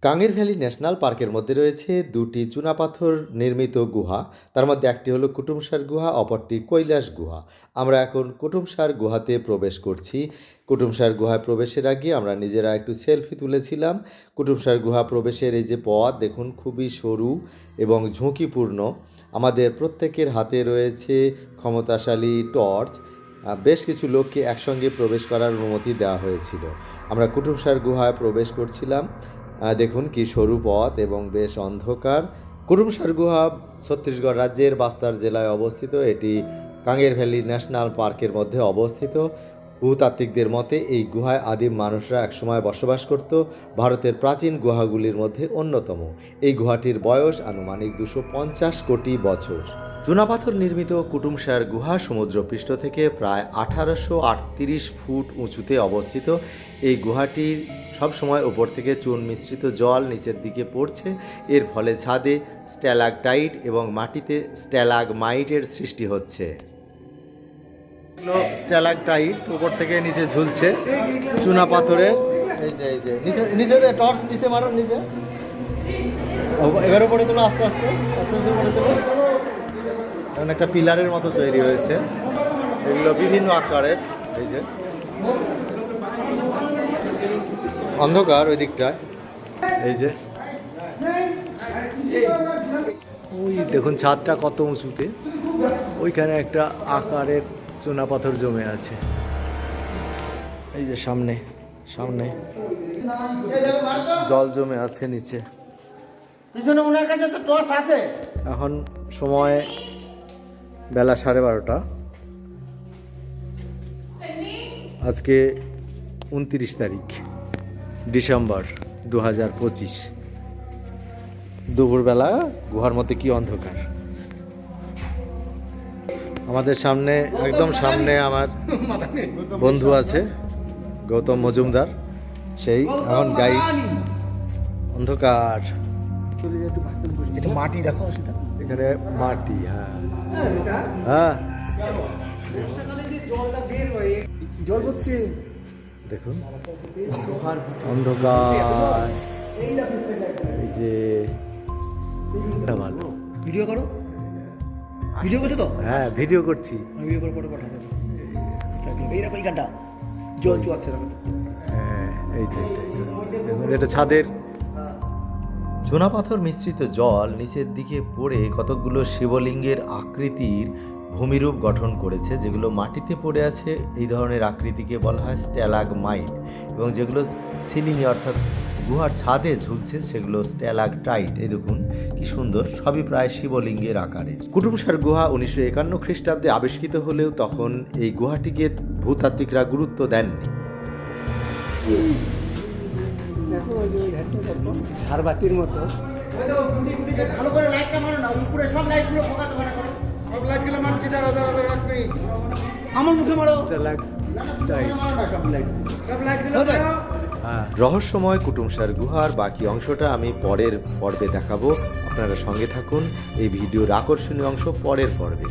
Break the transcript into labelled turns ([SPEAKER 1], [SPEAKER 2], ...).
[SPEAKER 1] Kanger valley national পার্কের মধ্যে রয়েছে দুটি চুনাপাথর নির্মিত গুহা। তার মধ্যে একটি হলো কুটুমসার গুহা, অপরটি কৈলাস গুহা। আমরা এখন কুটুমসার গুহাতে প্রবেশ করছি। কুটুমসার গুহায় প্রবেশের আগে আমরা নিজেরা একটু সেলফি তুলেছিলাম। কুটুমসার গুহা প্রবেশের এই যে পথ দেখুন, খুবই সরু এবং ঝুঁকিপূর্ণ। আমাদের প্রত্যেকের হাতে রয়েছে ক্ষমতাশালী টর্চ। বেশ কিছু লোককে একসঙ্গে প্রবেশ করার অনুমতি দেওয়া হয়েছিল। আমরা কুটুমসার গুহায় প্রবেশ করছিলাম। দেখুন কি সরু পথ এবং বেশ অন্ধকার। কুটুমসার গুহা ছত্তিশগড় রাজ্যের বাস্তার জেলায় অবস্থিত। এটি কাঙ্গের ভ্যালি ন্যাশনাল পার্কের মধ্যে অবস্থিত। ভূতাত্ত্বিকদের মতে এই গুহায় আদিম মানুষরা একসময় বসবাস করত। ভারতের প্রাচীন গুহাগুলির মধ্যে অন্যতম। এই গুহাটির বয়স আনুমানিক 250 কোটি বছর। চুনাপাথর নির্মিত কুটুমসার গুহা সমুদ্রপৃষ্ঠ থেকে প্রায় 1838 ফুট উঁচুতে অবস্থিত। এই গুহাটির সবসময় ওপর থেকে চুন মিশ্রিত জল নিচের দিকে পড়ছে। এর ফলে ছাদে স্ট্যালাকটাইট এবং মাটিতে স্ট্যালাগমাইটের সৃষ্টি হচ্ছে। স্ট্যালাকটাইট উপর থেকে নিচে ঝুলছে চুনাপাথরের। এই যে নিচে টর্চ নিচে মারুন, নিচে এবার উপরে তোলো, আস্তে আস্তে আস্তে আস্তে উপরে তোলো। এখন একটা পিলারের মতো তৈরি হয়েছে। এগুলো বিভিন্ন আকারের। এই যে অন্ধকার ওই দিকটায়, এই যে ওই দেখুন ছাদটা কত উঁচুতে। ওইখানে একটা আকারের চুনাপাথর জমে আছে। এই যে সামনে সামনে জল জমে আছে নিচে।
[SPEAKER 2] পিছনে ওনার কাছে তো টস আছে।
[SPEAKER 1] এখন সময় বেলা 12:30। আজকে 29 তারিখ ডিসেম্বর 2025। দুপুরবেলা গুহার মধ্যে কি অন্ধকার। আমাদের সামনে, একদম সামনে আমার বন্ধু আছে গৌতম মজুমদার, সেই এখন গাইড। অন্ধকার,
[SPEAKER 2] এটা মাটি দেখো,
[SPEAKER 1] এখানে মাটি। হ্যাঁ হ্যাঁ,
[SPEAKER 2] জল হচ্ছে
[SPEAKER 1] দেখুন অন্ধকার। এই যে ভালো
[SPEAKER 2] ভিডিও করো, ভিডিও করছো তো?
[SPEAKER 1] হ্যাঁ ভিডিও করছি।
[SPEAKER 2] ভিডিও করে পরে পাঠাবো। এই দেখো এইখানটা জল চুয়াচ্ছে।
[SPEAKER 1] হ্যাঁ এই যে এটা ছাদের চুনাপাথর মিশ্রিত জল নিচের দিকে পড়ে কতকগুলো শিবলিঙ্গের আকৃতির ভূমিরূপ গঠন করেছে। যেগুলো মাটিতে পড়ে আছে এই ধরনের আকৃতিকে বলা হয় স্ট্যালাগমাইট, এবং যেগুলো সিলিংয়ে অর্থাৎ গুহার ছাদে ঝুলছে সেগুলো স্ট্যালাকটাইট। এই দেখুন কি সুন্দর, সবই প্রায় শিবলিঙ্গের আকারে। কুটুমসার গুহা 1951 খ্রিস্টাব্দে আবিষ্কৃত হলেও তখন এই গুহাটিকে ভূতাত্ত্বিকরা গুরুত্ব দেননি।
[SPEAKER 2] ঝাড়বাতির মতো। ভালো করে লাইটটা মারো না, উপরে সব লাইটগুলো ফোকাস করে করো। সব লাইটগুলো মারছি, দাঁড়া দাঁড়া দাঁড়া রাখবি। আমার মুখে মারো। সব লাইটগুলো মারো।
[SPEAKER 1] রহস্যময় কুটুমসার গুহার বাকি অংশটা আমি পরের পর্বে দেখাবো। আপনারা সঙ্গে থাকুন। এই ভিডিওর আকর্ষণীয় অংশ পরের পর্বে।